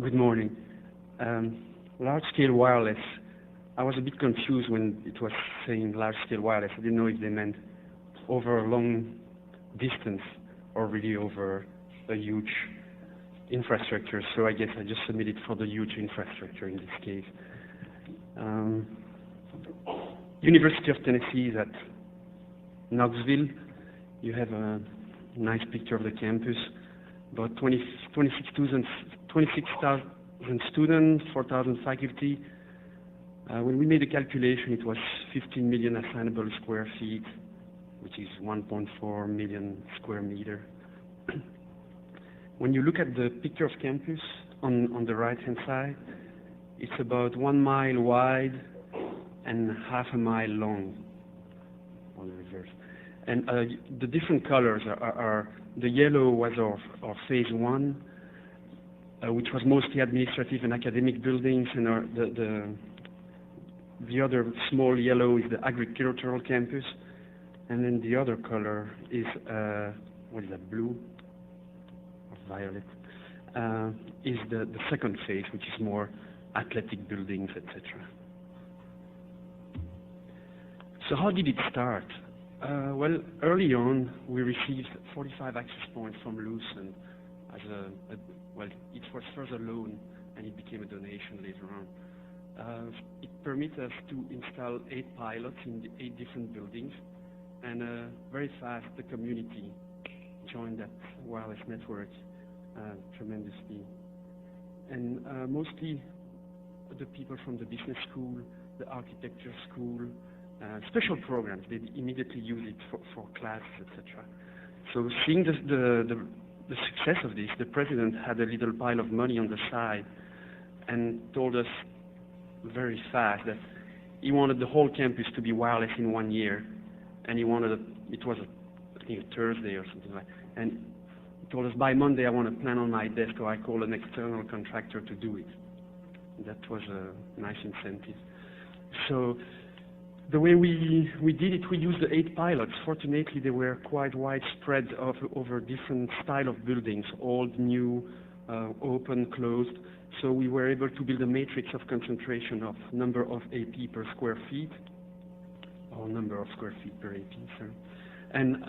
Good morning. Large-scale wireless. I was a bit confused when it was saying large-scale wireless. I didn't know if they meant over a long distance or really over a huge infrastructure. So I guess I just submitted for the huge infrastructure in this case. University of Tennessee is at Knoxville. You have a nice picture of the campus. About 26,000 students, 4,000 faculty. When we made the calculation, it was 15 million assignable square feet, which is 1.4 million square meter. When you look at the picture of campus on the right-hand side, it's about 1 mile wide and half a mile long, on the reverse. And the different colors are the yellow was our phase one, which was mostly administrative and academic buildings, and the other small yellow is the agricultural campus, and then the other color is what is that, blue or violet? Is the second phase, which is more athletic buildings, etc. So how did it start? Well, early on, we received 45 access points from Lucent as well, it was first a loan, and it became a donation later on. It permits us to install 8 pilots in the 8 different buildings, and very fast the community joined that wireless network tremendously. And mostly the people from the business school, the architecture school, special programs, they immediately use it for classes, etc. So seeing the success of this, the president had a little pile of money on the side and told us very fast that he wanted the whole campus to be wireless in 1 year, and he wanted it was I think a Thursday or something like that. And he told us, by Monday I want a plan on my desk, or I call an external contractor to do it. That was a nice incentive. So the way we did it, we used the 8 pilots. Fortunately, they were quite widespread over different style of buildings, old, new, open, closed. So we were able to build a matrix of concentration of number of AP per square feet, or number of square feet per AP, sorry. And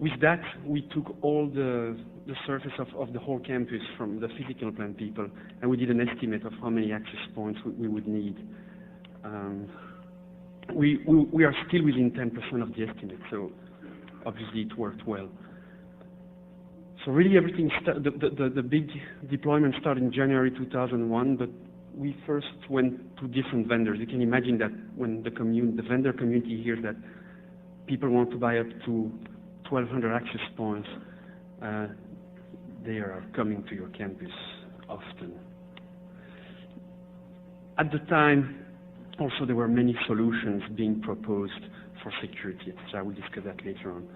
with that, we took all the surface of the whole campus from the physical plan people, and we did an estimate of how many access points we would need. We are still within 10% of the estimate, so obviously it worked well. So really everything, the big deployment started in January 2001, but we first went to different vendors. You can imagine that when the vendor community hears that people want to buy up to 1,200 access points, they are coming to your campus often. At the time, also, there were many solutions being proposed for security, etc. I will discuss that later on.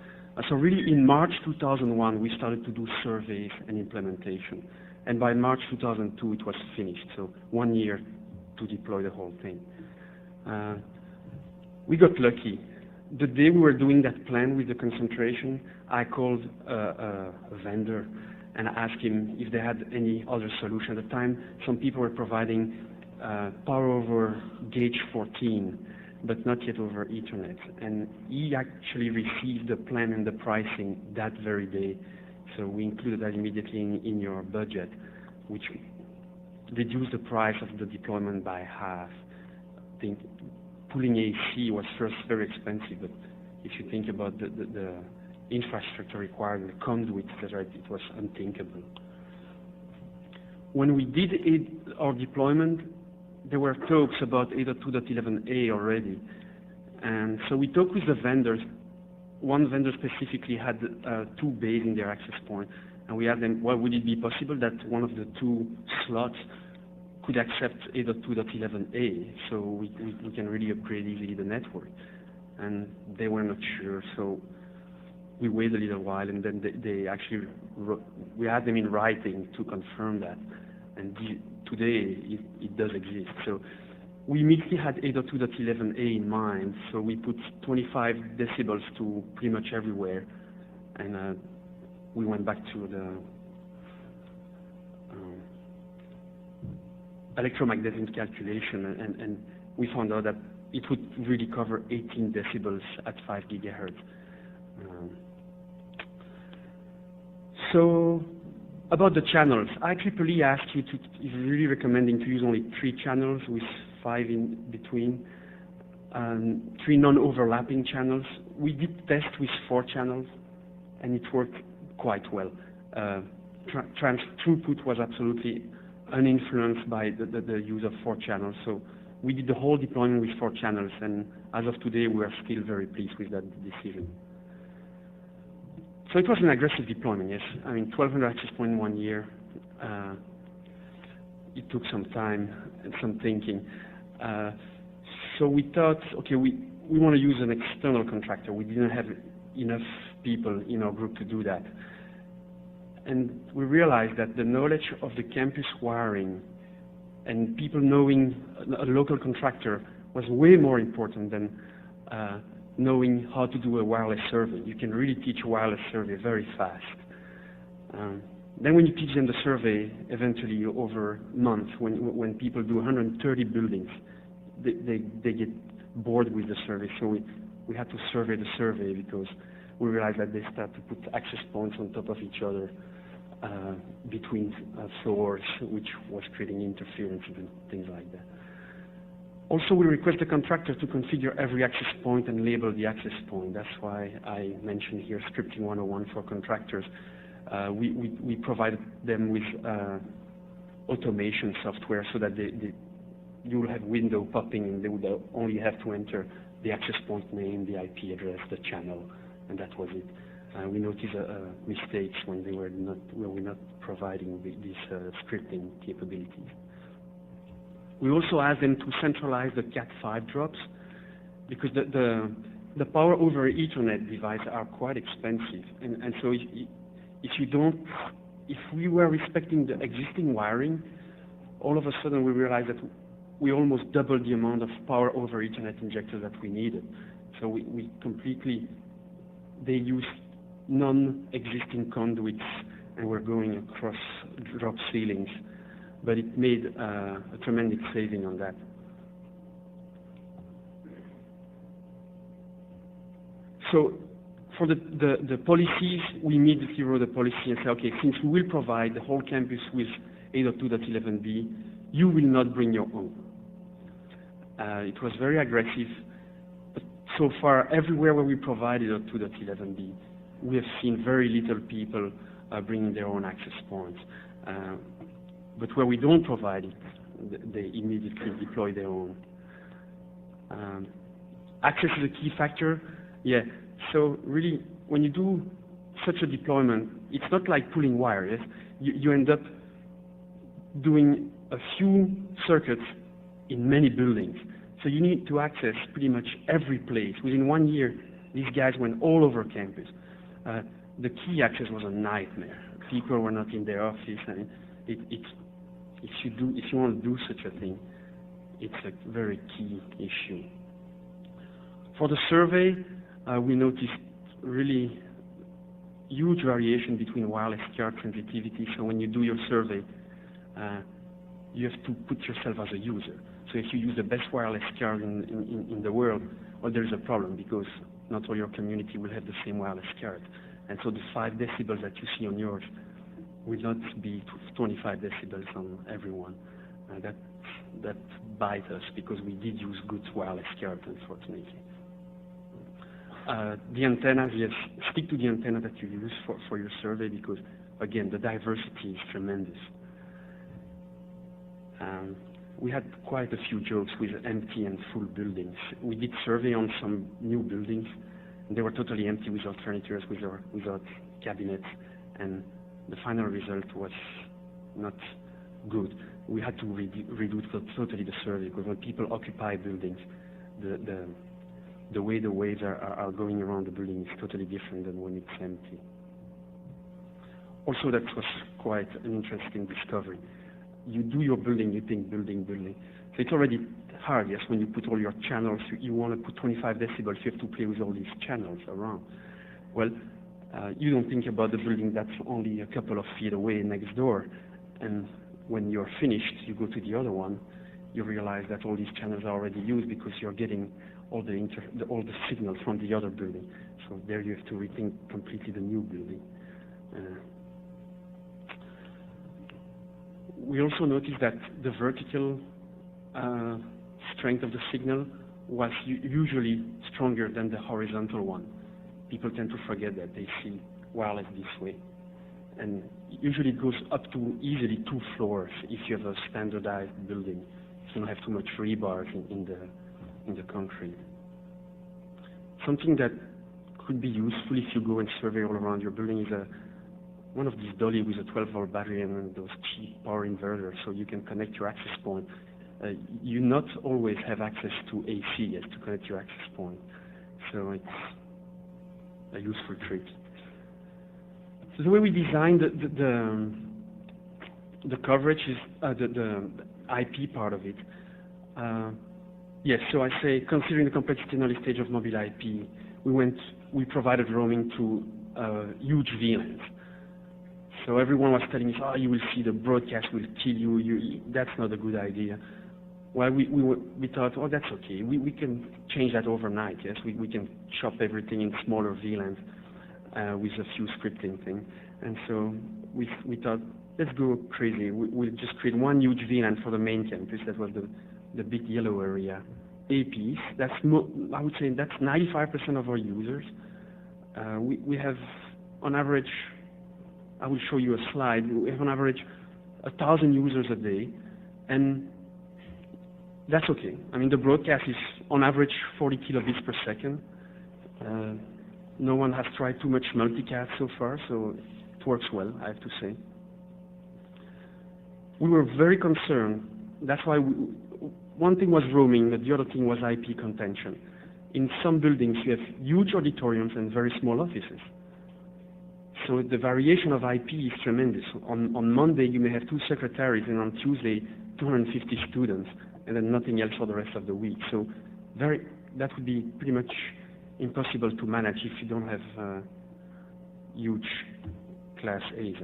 So really, in March 2001, we started to do surveys and implementation. And by March 2002, it was finished. So 1 year to deploy the whole thing. We got lucky. The day we were doing that plan with the concentration, I called a vendor and asked him if they had any other solution. At the time, some people were providing power over gauge 14, but not yet over Ethernet. And he actually received the plan and the pricing that very day. So we included that immediately in your budget, which reduced the price of the deployment by half. I think pulling AC was first very expensive, but if you think about the infrastructure required, the conduit, etc., it was unthinkable. When we did our deployment, there were talks about 802.11a already. And so we talked with the vendors. One vendor specifically had 2 bays in their access point. And we asked them, well, would it be possible that one of the 2 slots could accept 802.11a, so we can really upgrade easily the network? And they were not sure, so we waited a little while, and then they actually we had them in writing to confirm that. And today it does exist. So we immediately had 802.11a in mind, so we put 25 decibels to pretty much everywhere, and we went back to electromagnetic calculation, and we found out that it would really cover 18 decibels at 5 gigahertz. So about the channels, IEEE asked you to, is really recommending to use only 3 channels with 5 in between, 3 non-overlapping channels. We did test with 4 channels, and it worked quite well. Throughput was absolutely uninfluenced by the use of 4 channels. So we did the whole deployment with 4 channels, and as of today, we are still very pleased with that decision. So it was an aggressive deployment, yes. I mean, 1,200 access points in 1 year. It took some time and some thinking. So we thought, okay, we want to use an external contractor. We didn't have enough people in our group to do that. And we realized that the knowledge of the campus wiring and people knowing a local contractor was way more important than knowing how to do a wireless survey. You can really teach a wireless survey very fast. Then when you teach them the survey, eventually over months, when people do 130 buildings, they get bored with the survey. So we had to survey the survey because we realized that they start to put access points on top of each other between floors, which was creating interferences and things like that. Also, we request the contractor to configure every access point and label the access point. That's why I mentioned here Scripting 101 for contractors. We provided them with automation software so that you will have window popping and they would only have to enter the access point name, the IP address, the channel, and that was it. We noticed mistakes when we were not providing these scripting capabilities. We also asked them to centralize the Cat5 drops because the power over Ethernet devices are quite expensive, and so if we were respecting the existing wiring, all of a sudden we realized that we almost doubled the amount of power over Ethernet injectors that we needed. So they used non-existing conduits and we're going across drop ceilings, but it made a tremendous saving on that. So for the policies, we immediately wrote a policy and said, okay, since we will provide the whole campus with 802.11b, you will not bring your own. It was very aggressive, but so far, everywhere where we provided 802.11b, we have seen very little people bringing their own access points. But where we don't provide it, they immediately deploy their own. Access is a key factor. Yeah, so really, when you do such a deployment, it's not like pulling wire, yes? You end up doing a few circuits in many buildings. So you need to access pretty much every place. Within 1 year, these guys went all over campus. The key access was a nightmare. People were not in their office, and if you want to do such a thing, it's a very key issue. For the survey, we noticed really huge variation between wireless card sensitivity. So when you do your survey, you have to put yourself as a user. So if you use the best wireless card in the world, well, there's a problem because not all your community will have the same wireless card. And so the 5 decibels that you see on yours will not be 25 decibels on everyone. That bites us because we did use good wireless cards, unfortunately. The antennas, yes, stick to the antenna that you use for your survey because, again, the diversity is tremendous. We had quite a few jokes with empty and full buildings. We did survey on some new buildings, and they were totally empty without furniture, without cabinets, and the final result was not good. We had to redo totally the survey because when people occupy buildings, the way the waves are going around the building is totally different than when it's empty. Also, that was quite an interesting discovery. You do your building, you think building. So it's already hard, yes, when you put all your channels, you want to put 25 decibels, you have to play with all these channels around. Well, you don't think about the building that's only a couple of feet away next door. And when you're finished, you go to the other one, you realize that all these channels are already used because you're getting all the signals from the other building. So there you have to rethink completely the new building. We also noticed that the vertical strength of the signal was usually stronger than the horizontal one. People tend to forget that. They see wireless this way. And usually it goes up to easily 2 floors if you have a standardized building. You don't have too much rebars in the concrete. Something that could be useful if you go and survey all around your building is one of these dolly with a 12-volt battery and those cheap power inverters, so you can connect your access point. You not always have access to AC as to connect your access point, so it's a useful trick. So the way we designed the coverage is the IP part of it. Yes, so I say, considering the complexity and early stage of mobile IP, we provided roaming to huge VLANs. So everyone was telling us, oh, you will see the broadcast will kill you. That's not a good idea. Well, we thought, oh, that's okay. We can change that overnight. Yes, we can chop everything in smaller VLANs with a few scripting things. And so we thought, let's go crazy. We'll just create one huge VLAN for the main campus. That was the big yellow area. APs. I would say that's 95% of our users. We have, on average, I will show you a slide. We have on average 1,000 users a day, and that's okay. I mean, the broadcast is on average 40 kilobits per second. No one has tried too much multicast so far, so it works well, I have to say. We were very concerned. That's why one thing was roaming, but the other thing was IP contention. In some buildings, you have huge auditoriums and very small offices. So the variation of IP is tremendous. On Monday, you may have 2 secretaries, and on Tuesday, 250 students, and then nothing else for the rest of the week. So that would be pretty much impossible to manage if you don't have huge Class A's.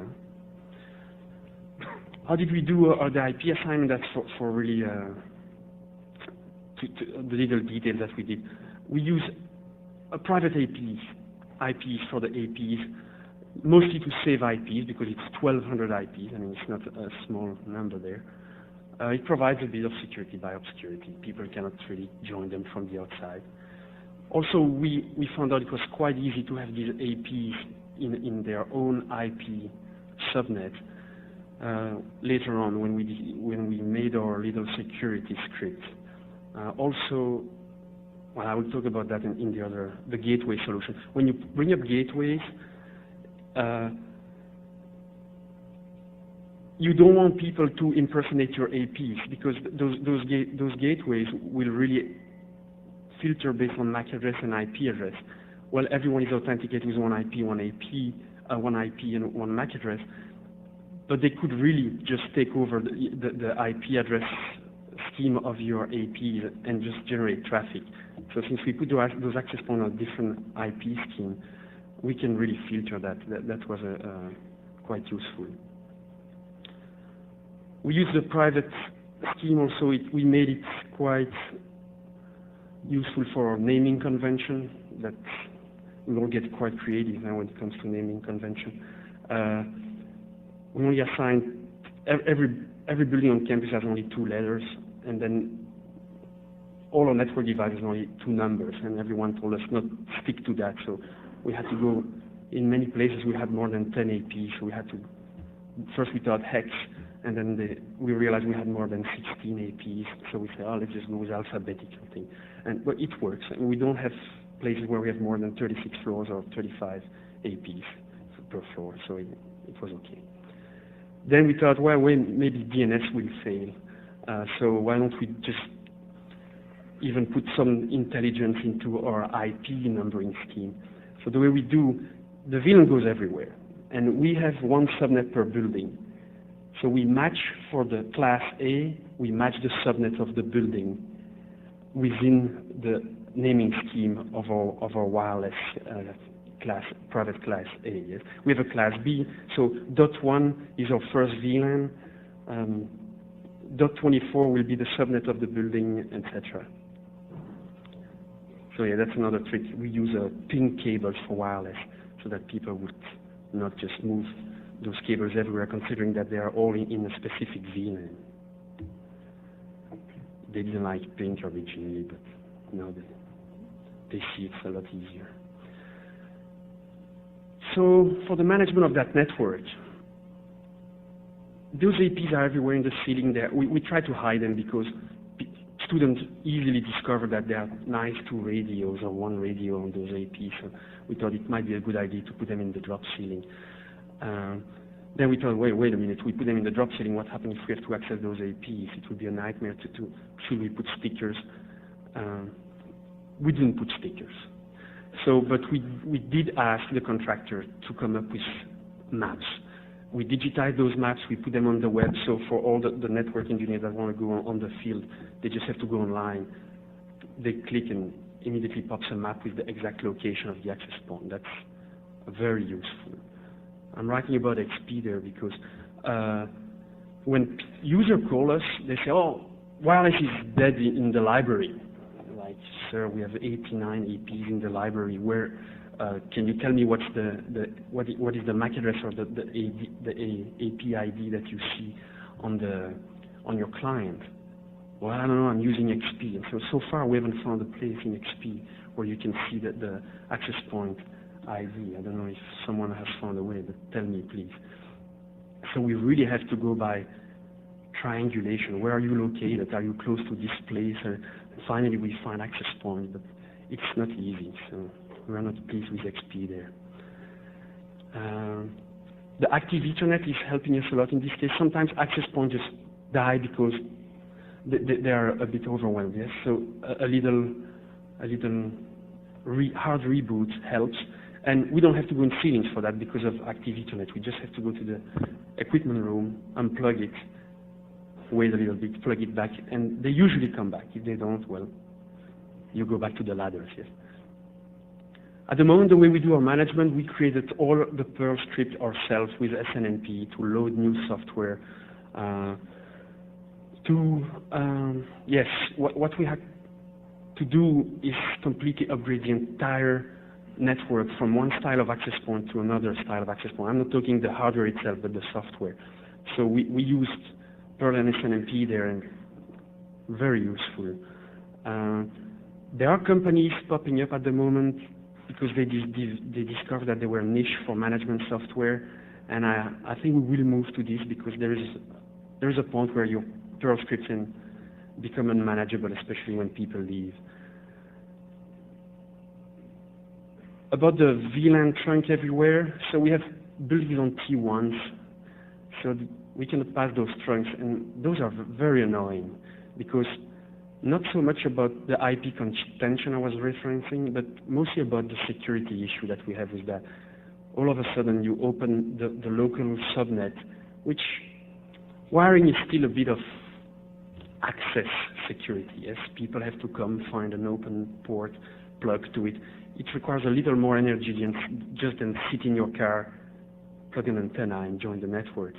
How did we do the IP assignment? That's for really the little details that we did. We use a private IPs for the APs, mostly to save IPs because it's 1,200 IPs. I mean, it's not a small number there. It provides a bit of security by obscurity. People cannot really join them from the outside. Also, we found out it was quite easy to have these APs in their own IP subnet. Later on, when we made our little security script. Also, well, I will talk about that in the gateway solution. When you bring up gateways, you don't want people to impersonate your APs because those gateways will really filter based on MAC address and IP address. Well, everyone is authenticated with one IP, one and one MAC address, but they could really just take over the IP address scheme of your APs and just generate traffic. So since we put those access points on a different IP scheme, we can really filter that. That was quite useful. We use the private scheme also. We made it quite useful for naming convention. That we all get quite creative now when it comes to naming convention. We only assign every building on campus has only 2 letters, and then all our network devices only 2 numbers, and everyone told us not to stick to that. So we had to go, in many places we had more than 10 APs, so we had to, first we thought hex, and then we realized we had more than 16 APs, so we said, oh, let's just go with alphabetical thing. But it works, and we don't have places where we have more than 36 floors or 35 APs per floor, so it was okay. Then we thought, well, maybe DNS will fail, so why don't we just even put some intelligence into our IP numbering scheme. So the way we do, the VLAN goes everywhere, and we have 1 subnet per building. So we match for the class A, we match the subnet of the building within the naming scheme of our wireless private class A. Yes? We have a class B, so .1 is our first VLAN. .24 will be the subnet of the building, etc. So yeah, that's another trick. We use pin cables for wireless so that people would not just move those cables everywhere, considering that they are all in a specific VLAN. They didn't like pink originally, but now they see it's a lot easier. So for the management of that network, those APs are everywhere in the ceiling there. We try to hide them because students easily discover that there are nice 2 radios or 1 radio on those APs. So we thought it might be a good idea to put them in the drop ceiling. Then we thought, wait a minute, we put them in the drop ceiling, what happens if we have to access those APs? It would be a nightmare to should we put stickers? We didn't put stickers. So, but we did ask the contractor to come up with maps. We digitize those maps, we put them on the web, so for all the network engineers that want to go on the field, they just have to go online. They click and immediately pops a map with the exact location of the access point. That's very useful. I'm writing about XP there because when users call us, they say, oh, wireless is dead in the library. Like, sir, we have 89 APs in the library. Where can you tell me what's what is the MAC address or the AP ID that you see on your client? Well, I don't know, I'm using XP. And so far we haven't found a place in XP where you can see the access point ID. I don't know if someone has found a way, but tell me, please. So we really have to go by triangulation. Where are you located? Are you close to this place? Finally, we find access point, but it's not easy. So we are not pleased with XP there. The active Ethernet is helping us a lot in this case. Sometimes access points just die because they are a bit overwhelmed. Yes, so a little hard reboot helps. And we don't have to go in ceilings for that because of active Ethernet. We just have to go to the equipment room, unplug it, wait a little bit, plug it back, and they usually come back. If they don't, well, you go back to the ladders, yes. At the moment, the way we do our management, we created all the Perl script ourselves with SNMP to load new software. Yes, what we had to do is completely upgrade the entire network from one style of access point to another style of access point. I'm not talking the hardware itself, but the software. So we used Perl and SNMP there, and very useful. There are companies popping up at the moment because they discovered that they were niche for management software, and I think we will move to this because there is a point where your Perl scripts can become unmanageable, especially when people leave. About the VLAN trunk everywhere, so we have buildings on T1s, so we cannot pass those trunks, and those are very annoying because not so much about the IP contention I was referencing, but mostly about the security issue that we have with that. All of a sudden you open the local subnet, which wiring is still a bit of access security. Yes, people have to come find an open port, plug to it. It requires a little more energy than just sit in your car, plug an antenna, and join the network.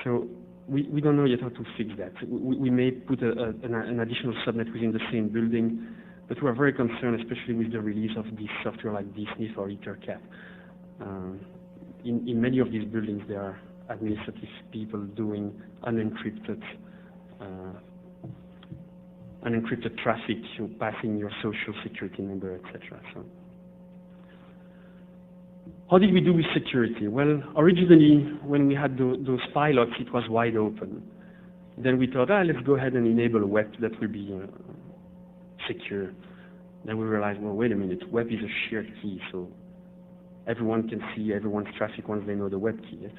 So we don't know yet how to fix that. We may put an additional subnet within the same building, but we are very concerned, especially with the release of this software like DSNF or EtherCap. In many of these buildings, there are administrative people doing unencrypted traffic, passing your social security number, etc. So, how did we do with security? Well, originally, when we had those pilots, it was wide open. Then we thought, let's go ahead and enable a web that will be secure. Then we realized, well, wait a minute, web is a shared key, so everyone can see everyone's traffic once they know the web key.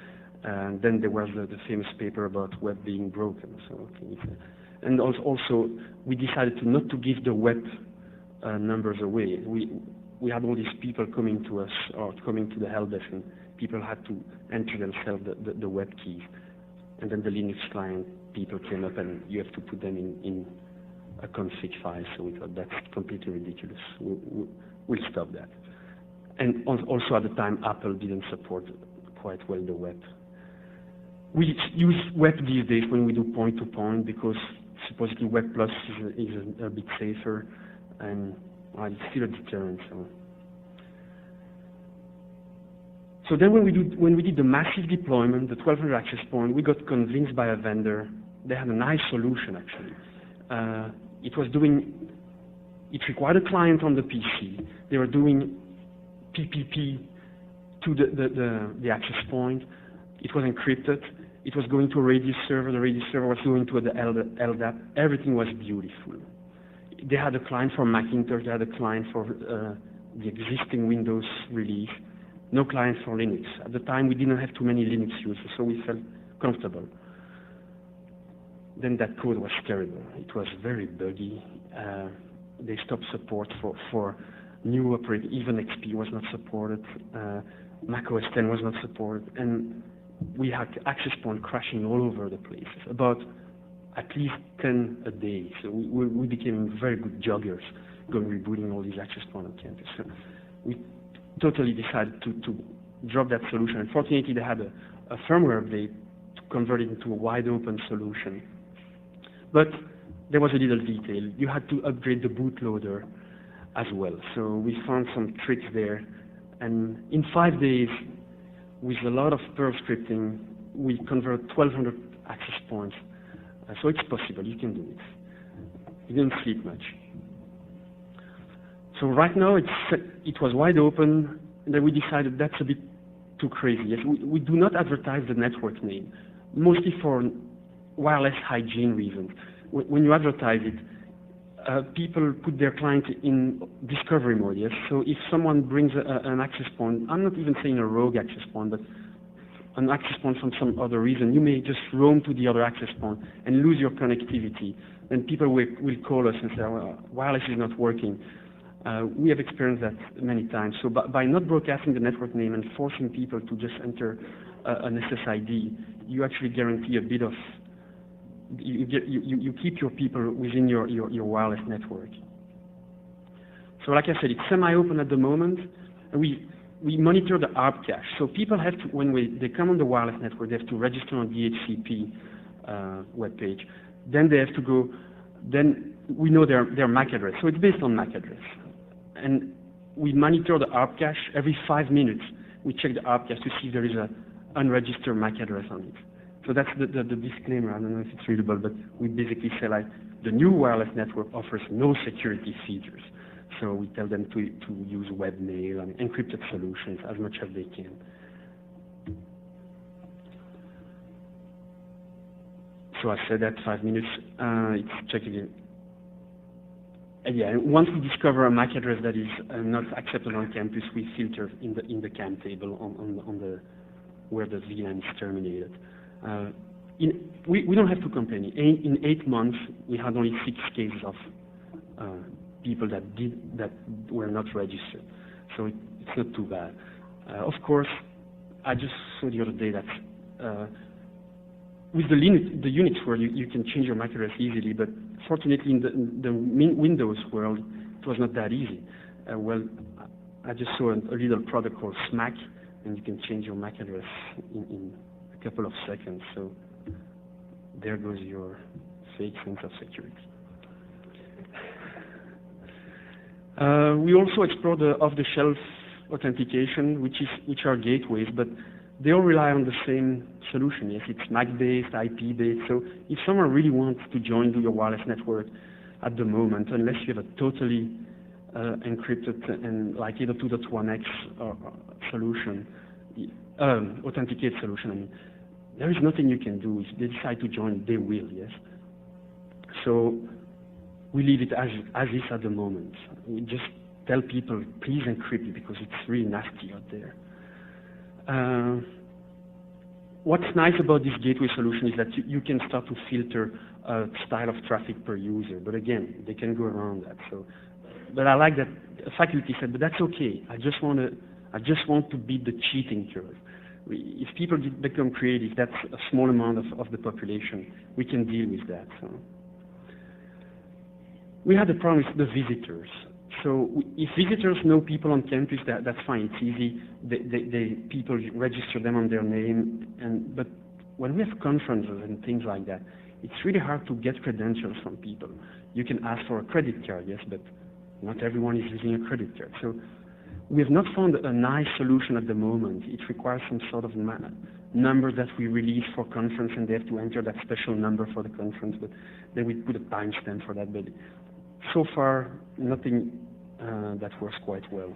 And then there was the famous paper about web being broken. So, okay, and also, we decided not to give the web numbers away. We had all these people coming to us or coming to the help desk, and people had to enter themselves the web keys. And then the Linux client people came up, and you have to put them in a config file. So we thought that's completely ridiculous. We'll stop that. And also at the time, Apple didn't support quite well the web. We use web these days when we do point-to-point because supposedly Web Plus is a bit safer, and it's still a deterrent. So then when we did the massive deployment, the 1,200 access point, we got convinced by a vendor. They had a nice solution actually. It required a client on the PC. They were doing PPP to the access point. It was encrypted. It was going to a Radius server. The Radius server was going to the LDAP. Everything was beautiful. They had a client for Macintosh. They had a client for the existing Windows release. No client for Linux. At the time, we didn't have too many Linux users, so we felt comfortable. Then that code was terrible. It was very buggy. They stopped support for new operating. Even XP was not supported. Mac OS X was not supported. And we had access point crashing all over the place, about at least 10 a day. So we became very good joggers, going rebooting all these access points on campus. So we totally decided to drop that solution. Unfortunately, they had a firmware update to convert it into a wide open solution. But there was a little detail. You had to upgrade the bootloader as well. So we found some tricks there. And in 5 days, with a lot of Perl scripting, we converted 1,200 access points. So it's possible, you can do it. You didn't sleep much. So right now, it was wide open, and then we decided that's a bit too crazy. Yes, we do not advertise the network name, mostly for wireless hygiene reasons. When you advertise it, people put their client in discovery mode, yes? So if someone brings an access point, I'm not even saying a rogue access point, but an access point from some other reason, you may just roam to the other access point and lose your connectivity. Then people will call us and say, well, wireless is not working. We have experienced that many times. So by not broadcasting the network name and forcing people to just enter an SSID, you actually guarantee a bit of you keep your people within your wireless network. So like I said, it's semi-open at the moment, and we monitor the ARP cache. So people have to, when they come on the wireless network, they have to register on DHCP webpage. Then they have to go, then we know their MAC address. So it's based on MAC address. And we monitor the ARP cache. Every 5 minutes, we check the ARP cache to see if there is an unregistered MAC address on it. So that's the disclaimer. I don't know if it's readable, but we basically say like the new wireless network offers no security features. So we tell them to use webmail and encrypted solutions as much as they can. So I said that 5 minutes. It's checking it. And yeah, once we discover a MAC address that is not accepted on campus, we filter in the CAM table on the where the VLAN is terminated. We don't have to complain. In 8 months, we had only 6 cases of people that were not registered. So it's not too bad. Of course, I just saw the other day that with the Unix world, you can change your MAC address easily, but fortunately in the Windows world, it was not that easy. Well, I just saw a little product called SMAC, and you can change your MAC address in a couple of seconds. So there goes your fake sense of security. We also explore the off-the-shelf authentication, which are gateways, but they all rely on the same solution. Yes, it's MAC-based, IP-based. So if someone really wants to join your wireless network at the moment, unless you have a totally encrypted and like either 2.1x solution, authenticate solution, I mean, there is nothing you can do. If they decide to join, they will, yes. So we leave it as is at the moment. We just tell people, please encrypt it because it's really nasty out there. What's nice about this gateway solution is that you can start to filter a style of traffic per user. But again, they can go around that. So, but I like that faculty said, but that's okay. I just want to beat the cheating curve. If people become creative, that's a small amount of the population. We can deal with that. So. We had a problem with the visitors. So if visitors know people on campus, that's fine. It's easy. People register them on their name. But when we have conferences and things like that, it's really hard to get credentials from people. You can ask for a credit card, yes, but not everyone is using a credit card. So we have not found a nice solution at the moment. It requires some sort of number that we release for conference, and they have to enter that special number for the conference, but then we put a timestamp for that. But so far, nothing that works quite well.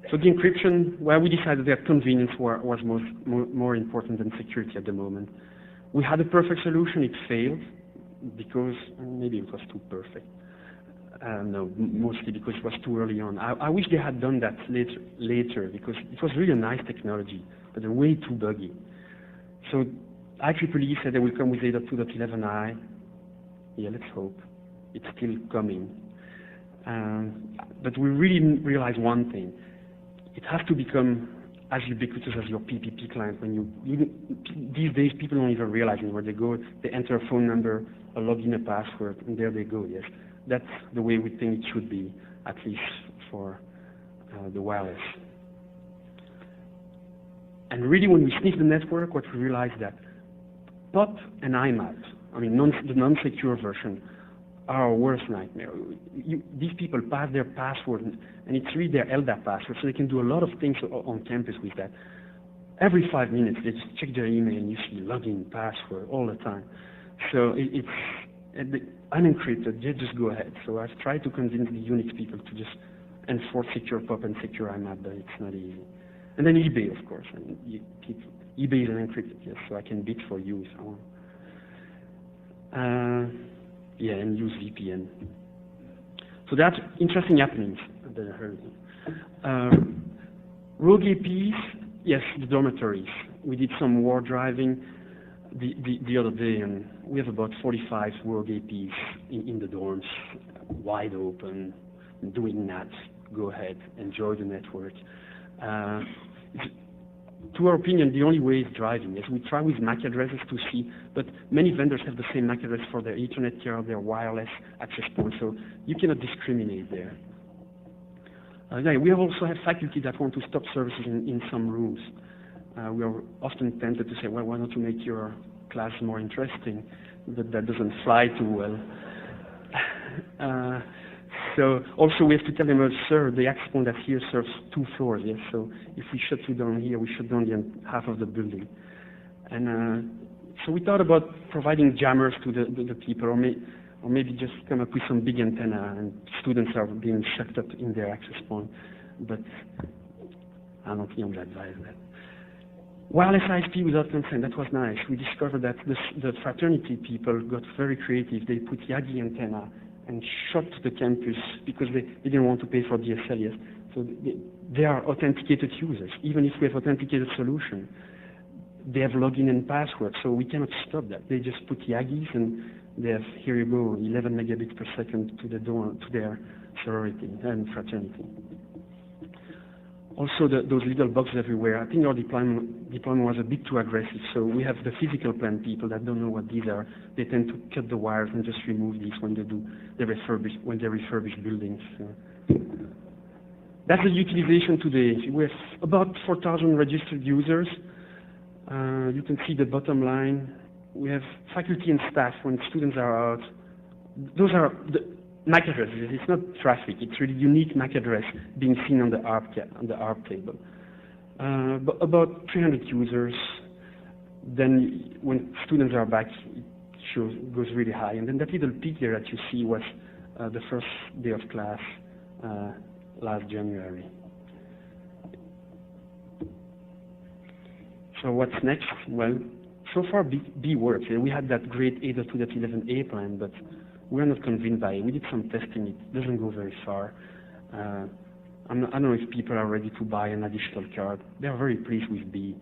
So the encryption, well, we decided that convenience was more important than security at the moment. We had a perfect solution. It failed because maybe it was too perfect. No, mostly because it was too early on. I wish they had done that later because it was really a nice technology, but way too buggy. So IEEE said they will come with 8.2.11i. Yeah, let's hope. It's still coming. But we really realize one thing. It has to become as ubiquitous as your PPP client. These days, people don't even realize where they go. They enter a phone number, a login, a password, and there they go, yes. That's the way we think it should be, at least for the wireless. And really, when we sniff the network, what we realize that POP and IMAP, I mean, the non-secure version, are our worst nightmare. These people pass their password, and it's really their LDAP password, so they can do a lot of things on campus with that. Every 5 minutes, they just check their email, and you see login, password, all the time. So it's unencrypted, just go ahead. So I've tried to convince the Unix people to just enforce secure POP and secure IMAP, but it's not easy. And then eBay, of course. I mean, eBay is unencrypted, yes, so I can bid for you if I want. Yeah, and use VPN. So that's interesting happenings that I heard. Rogue APs, yes, the dormitories. We did some war driving the other day, and we have about 45 rogue APs in the dorms, wide open, doing that. Go ahead, enjoy the network. To our opinion, the only way is driving. Yes, we try with MAC addresses to see, but many vendors have the same MAC address for their Ethernet card, their wireless access point, so you cannot discriminate there. Yeah, we also have faculty that want to stop services in some rooms. We are often tempted to say, well, why not you make your class more interesting? But that doesn't fly too well. So also we have to tell them, well, sir, the access point that here serves 2 floors, yes, so if we shut you down here, we shut down the half of the building. And so we thought about providing jammers to the people, or maybe just come up with some big antenna, and students are being sucked up in their access point. But I don't think I would advise that. Wireless ISP without consent, that was nice. We discovered that the fraternity people got very creative. They put Yagi antenna and shut the campus because they didn't want to pay for DSL, yes. So they are authenticated users. Even if we have authenticated solution, they have login and password, so we cannot stop that. They just put Yagis, and they have, here you go, 11 megabits per second to their sorority and fraternity. Also, those little boxes everywhere. I think our deployment was a bit too aggressive. So we have the physical plant people that don't know what these are. They tend to cut the wires and just remove these when they refurbish buildings. That's the utilization today. We have about 4,000 registered users. You can see the bottom line. We have faculty and staff when students are out. Those are the MAC addresses. It's not traffic. It's really unique MAC address being seen on the ARP table. But about 300 users. Then when students are back, it goes really high. And then that little peak there that you see was the first day of class last January. So what's next? Well, so far B works. We had that great 8.2.11a plan, but we're not convinced by it. We did some testing. It doesn't go very far. I don't know if people are ready to buy an additional card. They're very pleased with B.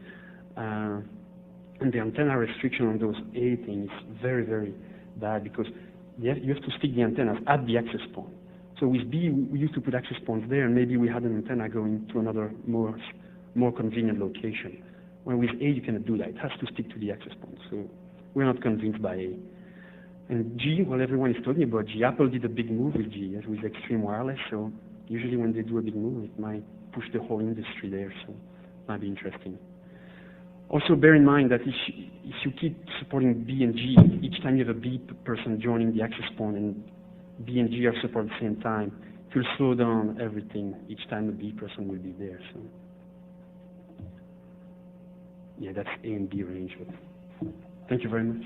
And the antenna restriction on those A things is very, very bad because you have to stick the antennas at the access point. So with B, we used to put access points there, and maybe we had an antenna going to another more convenient location. When with A, you cannot do that. It has to stick to the access point. So we're not convinced by A. And G, well, everyone is talking about G. Apple did a big move with G, yes, with Extreme Wireless. So usually when they do a big move, it might push the whole industry there. So it might be interesting. Also bear in mind that if you keep supporting B and G, each time you have a B person joining the access point and B and G are supported at the same time, it will slow down everything each time a B person will be there. So yeah, that's A and B range. But thank you very much.